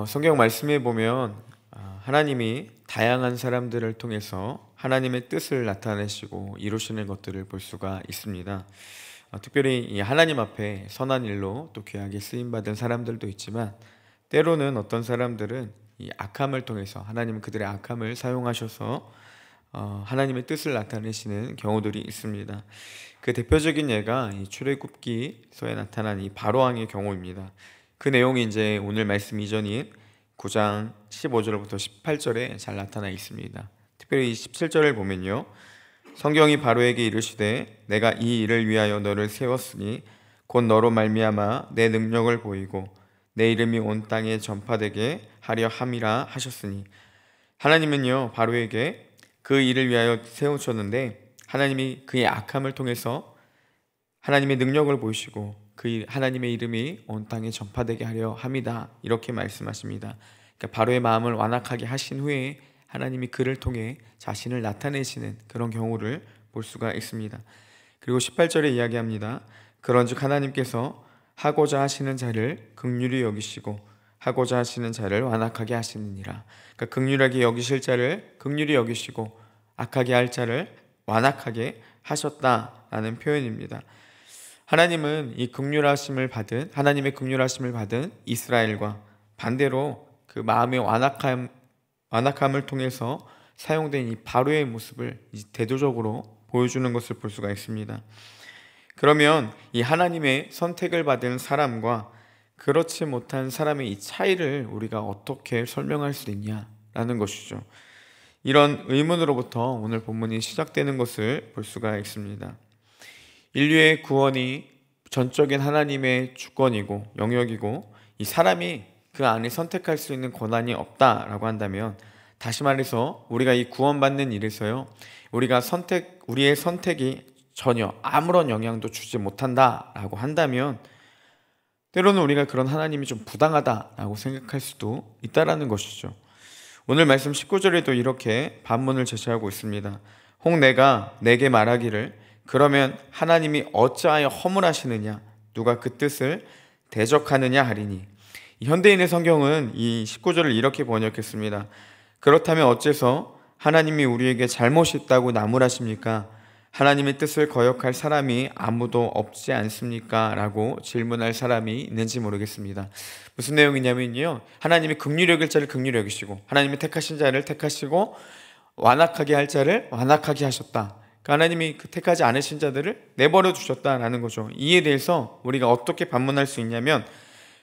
성경 말씀에 보면 하나님이 다양한 사람들을 통해서 하나님의 뜻을 나타내시고 이루시는 것들을 볼 수가 있습니다. 특별히 이 하나님 앞에 선한 일로 또 귀하게 쓰임받은 사람들도 있지만, 때로는 어떤 사람들은 이 악함을 통해서 하나님은 그들의 악함을 사용하셔서 하나님의 뜻을 나타내시는 경우들이 있습니다. 그 대표적인 예가 이 출애굽기서에 나타난 이 바로왕의 경우입니다. 그 내용이 이제 오늘 말씀 이전인 9장 15절부터 18절에 잘 나타나 있습니다. 특별히 17절을 보면요, 성경이 바로에게 이르시되 내가 이 일을 위하여 너를 세웠으니 곧 너로 말미암아 내 능력을 보이고 내 이름이 온 땅에 전파되게 하려 함이라 하셨으니, 하나님은요 바로에게 그 일을 위하여 세우셨는데, 하나님이 그의 악함을 통해서 하나님의 능력을 보이시고 그 하나님의 이름이 온 땅에 전파되게 하려 함이다, 이렇게 말씀하십니다. 그러니까 바로의 마음을 완악하게 하신 후에 하나님이 그를 통해 자신을 나타내시는 그런 경우를 볼 수가 있습니다. 그리고 18절에 이야기합니다. 그런즉 하나님께서 하고자 하시는 자를 긍휼히 여기시고 하고자 하시는 자를 완악하게 하시느니라. 그러니까 긍휼하게 여기실 자를 긍휼히 여기시고 악하게 할 자를 완악하게 하셨다라는 표현입니다. 하나님은 이 긍휼하심을 받은, 하나님의 긍휼하심을 받은 이스라엘과 반대로 그 마음의 완악함을 통해서 사용된 이 바로의 모습을 대조적으로 보여주는 것을 볼 수가 있습니다. 그러면 이 하나님의 선택을 받은 사람과 그렇지 못한 사람의 이 차이를 우리가 어떻게 설명할 수 있냐라는 것이죠. 이런 의문으로부터 오늘 본문이 시작되는 것을 볼 수가 있습니다. 인류의 구원이 전적인 하나님의 주권이고 영역이고, 이 사람이 그 안에 선택할 수 있는 권한이 없다라고 한다면, 다시 말해서 우리가 이 구원받는 일에서요, 우리의 선택이 전혀 아무런 영향도 주지 못한다라고 한다면, 때로는 우리가 그런 하나님이 좀 부당하다라고 생각할 수도 있다라는 것이죠. 오늘 말씀 19절에도 이렇게 반문을 제시하고 있습니다. 혹 내가 내게 말하기를 그러면 하나님이 어찌하여 허물하시느냐, 누가 그 뜻을 대적하느냐 하리니. 현대인의 성경은 이 19절을 이렇게 번역했습니다. 그렇다면 어째서 하나님이 우리에게 잘못이 있다고 나무라십니까? 하나님의 뜻을 거역할 사람이 아무도 없지 않습니까? 라고 질문할 사람이 있는지 모르겠습니다. 무슨 내용이냐면요, 하나님이 긍휼히 여길 자를 긍휼히 여기시고 하나님이 택하신 자를 택하시고 완악하게 할 자를 완악하게 하셨다. 하나님이 그 택하지 않으신 자들을 내버려 두셨다라는 거죠. 이에 대해서 우리가 어떻게 반문할 수 있냐면,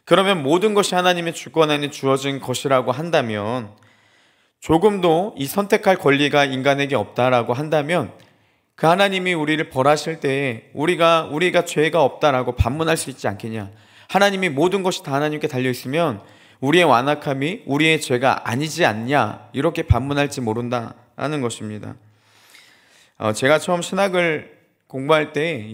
그러면 모든 것이 하나님의 주권 안에 주어진 것이라고 한다면, 조금도 이 선택할 권리가 인간에게 없다라고 한다면, 그 하나님이 우리를 벌하실 때에 우리가 죄가 없다라고 반문할 수 있지 않겠냐. 하나님이 모든 것이 다 하나님께 달려있으면 우리의 완악함이 우리의 죄가 아니지 않냐, 이렇게 반문할지 모른다라는 것입니다. 제가 처음 신학을 공부할 때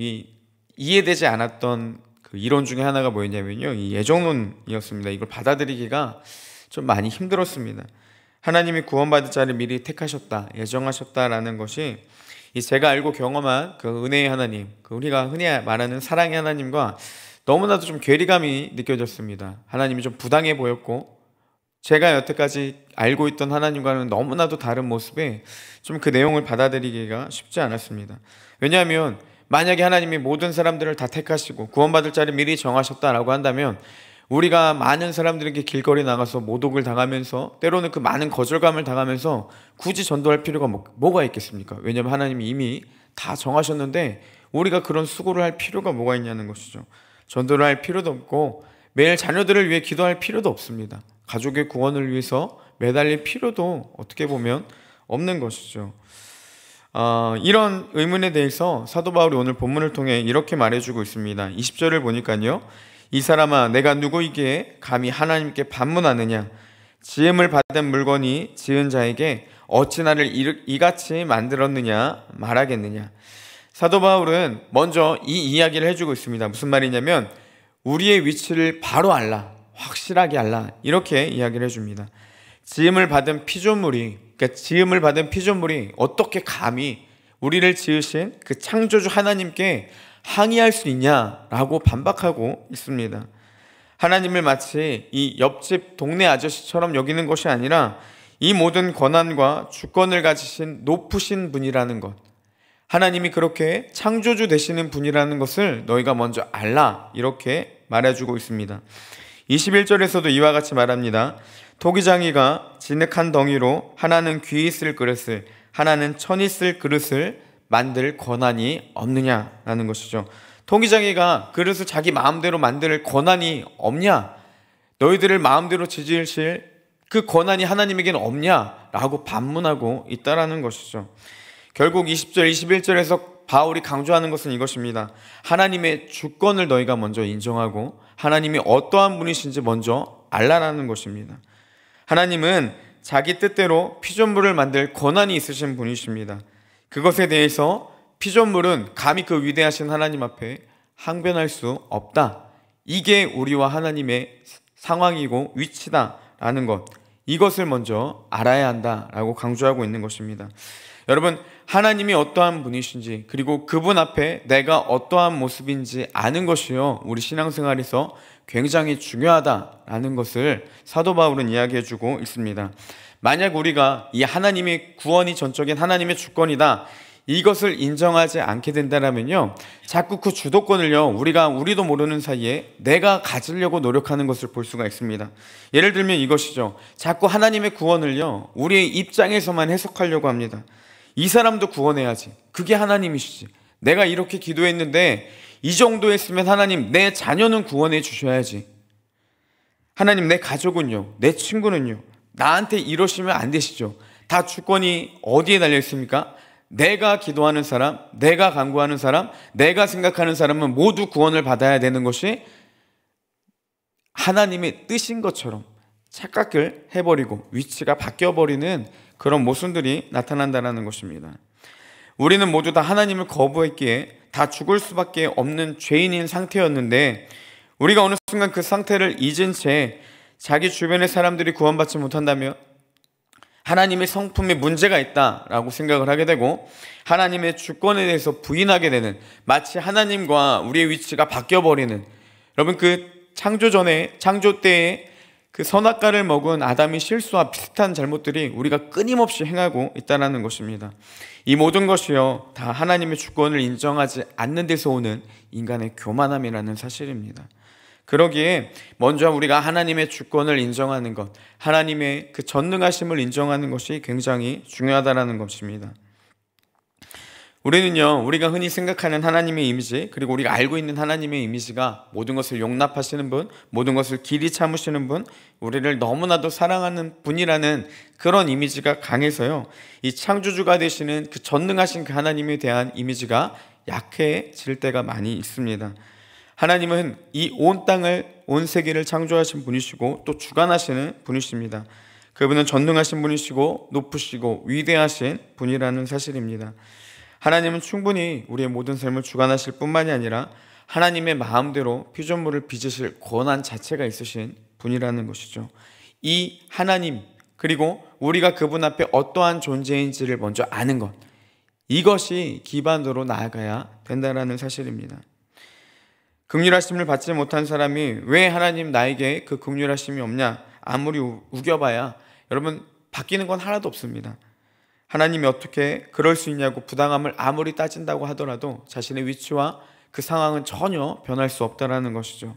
이해되지 않았던 그 이론 중에 하나가 뭐였냐면요, 이 예정론이었습니다. 이걸 받아들이기가 좀 많이 힘들었습니다. 하나님이 구원받을 자를 미리 택하셨다, 예정하셨다라는 것이 제가 알고 경험한 그 은혜의 하나님, 우리가 흔히 말하는 사랑의 하나님과 너무나도 좀 괴리감이 느껴졌습니다. 하나님이 좀 부당해 보였고, 제가 여태까지 알고 있던 하나님과는 너무나도 다른 모습에 좀 그 내용을 받아들이기가 쉽지 않았습니다. 왜냐하면 만약에 하나님이 모든 사람들을 다 택하시고 구원받을 자를 미리 정하셨다라고 한다면, 우리가 많은 사람들에게 길거리 나가서 모독을 당하면서 때로는 그 많은 거절감을 당하면서 굳이 전도할 필요가 뭐가 있겠습니까? 왜냐하면 하나님이 이미 다 정하셨는데 우리가 그런 수고를 할 필요가 뭐가 있냐는 것이죠. 전도를 할 필요도 없고 매일 자녀들을 위해 기도할 필요도 없습니다. 가족의 구원을 위해서 매달릴 필요도 어떻게 보면 없는 것이죠. 이런 의문에 대해서 사도 바울이 오늘 본문을 통해 이렇게 말해주고 있습니다. 20절을 보니까요, 이 사람아 내가 누구이기에 감히 하나님께 반문하느냐, 지음을 받은 물건이 지은 자에게 어찌 나를 이같이 만들었느냐 말하겠느냐. 사도 바울은 먼저 이 이야기를 해주고 있습니다. 무슨 말이냐면, 우리의 위치를 바로 알라, 확실하게 알라, 이렇게 이야기를 해줍니다. 지음을 받은 피조물이 어떻게 감히 우리를 지으신 그 창조주 하나님께 항의할 수 있냐라고 반박하고 있습니다. 하나님을 마치 이 옆집 동네 아저씨처럼 여기는 것이 아니라 이 모든 권한과 주권을 가지신 높으신 분이라는 것, 하나님이 그렇게 창조주 되시는 분이라는 것을 너희가 먼저 알라, 이렇게 말해주고 있습니다. 21절에서도 이와 같이 말합니다. 토기장이가 진흙한 덩이로 하나는 귀 있을 그릇을, 하나는 천 있을 그릇을 만들 권한이 없느냐라는 것이죠. 토기장이가 그릇을 자기 마음대로 만들 권한이 없냐? 너희들을 마음대로 지지실 그 권한이 하나님에게는 없냐? 라고 반문하고 있다라는 것이죠. 결국 20절, 21절에서 바울이 강조하는 것은 이것입니다. 하나님의 주권을 너희가 먼저 인정하고 하나님이 어떠한 분이신지 먼저 알라라는 것입니다. 하나님은 자기 뜻대로 피조물을 만들 권한이 있으신 분이십니다. 그것에 대해서 피조물은 감히 그 위대하신 하나님 앞에 항변할 수 없다. 이게 우리와 하나님의 상황이고 위치다라는 것, 이것을 먼저 알아야 한다라고 강조하고 있는 것입니다. 여러분, 하나님이 어떠한 분이신지, 그리고 그분 앞에 내가 어떠한 모습인지 아는 것이요, 우리 신앙생활에서 굉장히 중요하다라는 것을 사도 바울은 이야기해주고 있습니다. 만약 우리가 이 하나님의 구원이 전적인 하나님의 주권이다, 이것을 인정하지 않게 된다면요, 자꾸 그 주도권을요, 우리도 모르는 사이에 내가 가지려고 노력하는 것을 볼 수가 있습니다. 예를 들면 이것이죠. 자꾸 하나님의 구원을요, 우리의 입장에서만 해석하려고 합니다. 이 사람도 구원해야지, 그게 하나님이시지, 내가 이렇게 기도했는데 이 정도 했으면 하나님 내 자녀는 구원해 주셔야지, 하나님 내 가족은요, 내 친구는요, 나한테 이러시면 안 되시죠. 다 주권이 어디에 달려 있습니까? 내가 기도하는 사람, 내가 간구하는 사람, 내가 생각하는 사람은 모두 구원을 받아야 되는 것이 하나님의 뜻인 것처럼 착각을 해버리고 위치가 바뀌어버리는 그런 모순들이 나타난다는 것입니다. 우리는 모두 다 하나님을 거부했기에 다 죽을 수밖에 없는 죄인인 상태였는데, 우리가 어느 순간 그 상태를 잊은 채 자기 주변의 사람들이 구원받지 못한다면 하나님의 성품에 문제가 있다라고 생각을 하게 되고, 하나님의 주권에 대해서 부인하게 되는, 마치 하나님과 우리의 위치가 바뀌어버리는, 여러분, 그 창조 때에 그 선악과를 먹은 아담의 실수와 비슷한 잘못들이 우리가 끊임없이 행하고 있다는 것입니다. 이 모든 것이요, 다 하나님의 주권을 인정하지 않는 데서 오는 인간의 교만함이라는 사실입니다. 그러기에 먼저 우리가 하나님의 주권을 인정하는 것, 하나님의 그 전능하심을 인정하는 것이 굉장히 중요하다는 것입니다. 우리는요, 우리가 흔히 생각하는 하나님의 이미지, 그리고 우리가 알고 있는 하나님의 이미지가 모든 것을 용납하시는 분, 모든 것을 길이 참으시는 분, 우리를 너무나도 사랑하는 분이라는 그런 이미지가 강해서요, 이 창조주가 되시는 그 전능하신 그 하나님에 대한 이미지가 약해질 때가 많이 있습니다. 하나님은 이 온 땅을, 온 세계를 창조하신 분이시고 또 주관하시는 분이십니다. 그분은 전능하신 분이시고 높으시고 위대하신 분이라는 사실입니다. 하나님은 충분히 우리의 모든 삶을 주관하실 뿐만이 아니라 하나님의 마음대로 피조물을 빚으실 권한 자체가 있으신 분이라는 것이죠. 이 하나님, 그리고 우리가 그분 앞에 어떠한 존재인지를 먼저 아는 것, 이것이 기반으로 나아가야 된다는 사실입니다. 긍휼하심을 받지 못한 사람이 왜 하나님 나에게 그 긍휼하심이 없냐, 아무리 우겨봐야 여러분 바뀌는 건 하나도 없습니다. 하나님이 어떻게 그럴 수 있냐고 부당함을 아무리 따진다고 하더라도 자신의 위치와 그 상황은 전혀 변할 수 없다는 것이죠.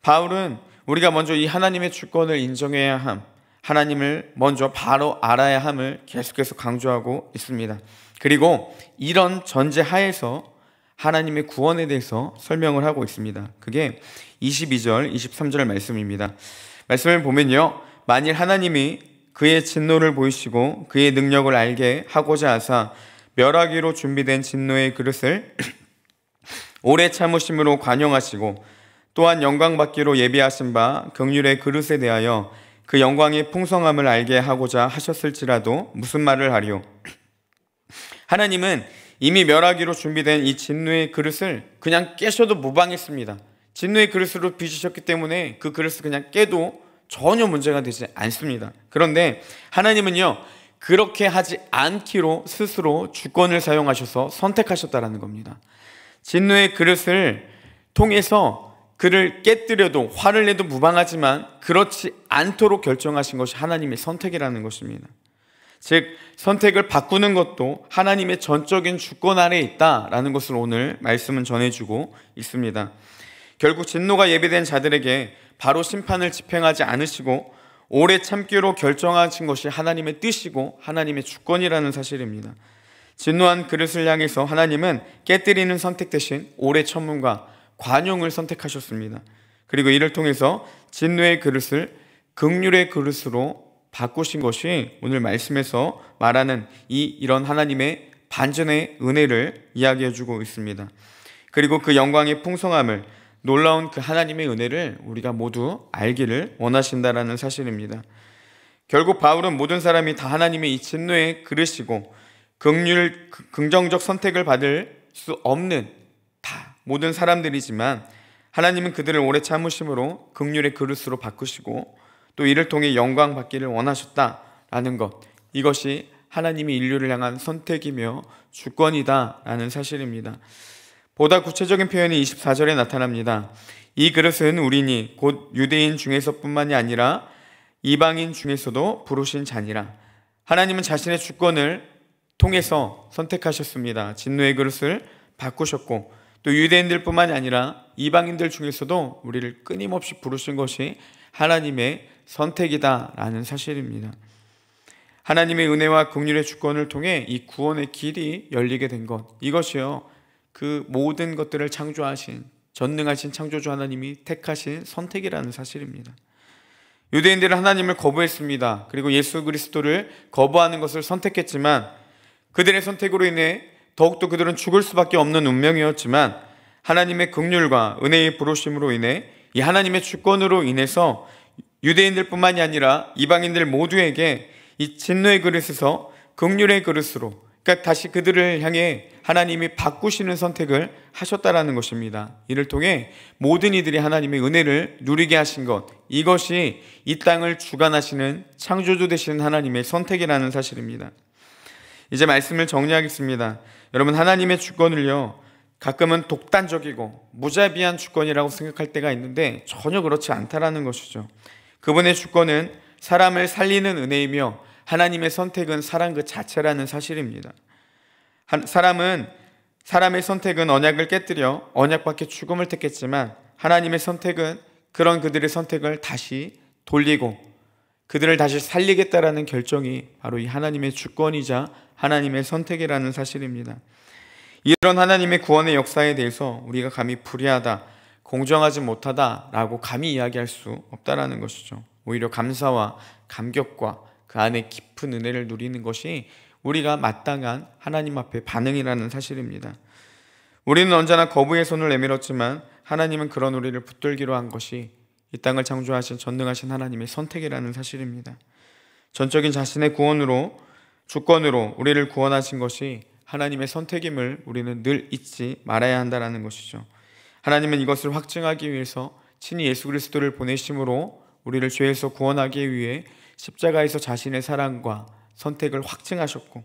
바울은 우리가 먼저 이 하나님의 주권을 인정해야 함, 하나님을 먼저 바로 알아야 함을 계속해서 강조하고 있습니다. 그리고 이런 전제 하에서 하나님의 구원에 대해서 설명을 하고 있습니다. 그게 22절, 23절 말씀입니다. 말씀을 보면요, 만일 하나님이 그의 진노를 보이시고 그의 능력을 알게 하고자 하사 멸하기로 준비된 진노의 그릇을 오래 참으심으로 관용하시고, 또한 영광받기로 예비하신 바 긍휼의 그릇에 대하여 그 영광의 풍성함을 알게 하고자 하셨을지라도 무슨 말을 하리요? 하나님은 이미 멸하기로 준비된 이 진노의 그릇을 그냥 깨셔도 무방했습니다. 진노의 그릇으로 빚으셨기 때문에 그 그릇을 그냥 깨도 전혀 문제가 되지 않습니다. 그런데 하나님은요, 그렇게 하지 않기로 스스로 주권을 사용하셔서 선택하셨다는 겁니다. 진노의 그릇을 통해서 그를 깨뜨려도 화를 내도 무방하지만 그렇지 않도록 결정하신 것이 하나님의 선택이라는 것입니다. 즉 선택을 바꾸는 것도 하나님의 전적인 주권 아래에 있다라는 것을 오늘 말씀은 전해주고 있습니다. 결국 진노가 예비된 자들에게 바로 심판을 집행하지 않으시고 오래 참기로 결정하신 것이 하나님의 뜻이고 하나님의 주권이라는 사실입니다. 진노한 그릇을 향해서 하나님은 깨뜨리는 선택 대신 오래 참음과 관용을 선택하셨습니다. 그리고 이를 통해서 진노의 그릇을 긍휼의 그릇으로 바꾸신 것이 오늘 말씀에서 말하는 이런 하나님의 반전의 은혜를 이야기해주고 있습니다. 그리고 그 영광의 풍성함을, 놀라운 그 하나님의 은혜를 우리가 모두 알기를 원하신다라는 사실입니다. 결국 바울은 모든 사람이 다 하나님의 이 진노의 그릇이고 긍정적 선택을 받을 수 없는 다 모든 사람들이지만 하나님은 그들을 오래 참으심으로 긍휼의 그릇으로 바꾸시고 또 이를 통해 영광 받기를 원하셨다라는 것, 이것이 하나님이 인류를 향한 선택이며 주권이다라는 사실입니다. 보다 구체적인 표현이 24절에 나타납니다. 이 그릇은 우리니 곧 유대인 중에서뿐만이 아니라 이방인 중에서도 부르신 자니라. 하나님은 자신의 주권을 통해서 선택하셨습니다. 진노의 그릇을 바꾸셨고 또 유대인들뿐만이 아니라 이방인들 중에서도 우리를 끊임없이 부르신 것이 하나님의 선택이다라는 사실입니다. 하나님의 은혜와 긍휼의 주권을 통해 이 구원의 길이 열리게 된 것, 이것이요 그 모든 것들을 창조하신 전능하신 창조주 하나님이 택하신 선택이라는 사실입니다. 유대인들은 하나님을 거부했습니다. 그리고 예수 그리스도를 거부하는 것을 선택했지만 그들의 선택으로 인해 더욱더 그들은 죽을 수밖에 없는 운명이었지만 하나님의 긍휼과 은혜의 부르심으로 인해 이 하나님의 주권으로 인해서 유대인들뿐만이 아니라 이방인들 모두에게 이 진노의 그릇에서 긍휼의 그릇으로, 그러니까 다시 그들을 향해 하나님이 바꾸시는 선택을 하셨다라는 것입니다. 이를 통해 모든 이들이 하나님의 은혜를 누리게 하신 것, 이것이 이 땅을 주관하시는 창조주 되시는 하나님의 선택이라는 사실입니다. 이제 말씀을 정리하겠습니다. 여러분, 하나님의 주권을요 가끔은 독단적이고 무자비한 주권이라고 생각할 때가 있는데 전혀 그렇지 않다라는 것이죠. 그분의 주권은 사람을 살리는 은혜이며 하나님의 선택은 사랑 그 자체라는 사실입니다. 사람의 선택은 언약을 깨뜨려 언약 밖에 죽음을 택했지만 하나님의 선택은 그런 그들의 선택을 다시 돌리고 그들을 다시 살리겠다라는 결정이 바로 이 하나님의 주권이자 하나님의 선택이라는 사실입니다. 이런 하나님의 구원의 역사에 대해서 우리가 감히 불의하다, 공정하지 못하다라고 감히 이야기할 수 없다라는 것이죠. 오히려 감사와 감격과 그 안에 깊은 은혜를 누리는 것이 우리가 마땅한 하나님 앞의 반응이라는 사실입니다. 우리는 언제나 거부의 손을 내밀었지만 하나님은 그런 우리를 붙들기로 한 것이 이 땅을 창조하신 전능하신 하나님의 선택이라는 사실입니다. 전적인 자신의 구원으로, 주권으로 우리를 구원하신 것이 하나님의 선택임을 우리는 늘 잊지 말아야 한다는 것이죠. 하나님은 이것을 확증하기 위해서 친히 예수 그리스도를 보내심으로 우리를 죄에서 구원하기 위해 십자가에서 자신의 사랑과 선택을 확증하셨고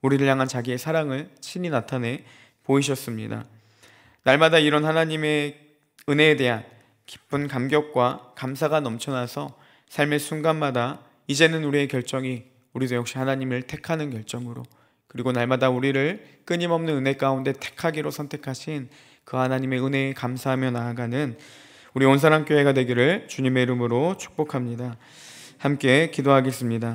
우리를 향한 자기의 사랑을 친히 나타내 보이셨습니다. 날마다 이런 하나님의 은혜에 대한 깊은 감격과 감사가 넘쳐나서 삶의 순간마다 이제는 우리의 결정이 우리도 역시 하나님을 택하는 결정으로, 그리고 날마다 우리를 끊임없는 은혜 가운데 택하기로 선택하신 그 하나님의 은혜에 감사하며 나아가는 우리 온사랑교회가 되기를 주님의 이름으로 축복합니다. 함께 기도하겠습니다.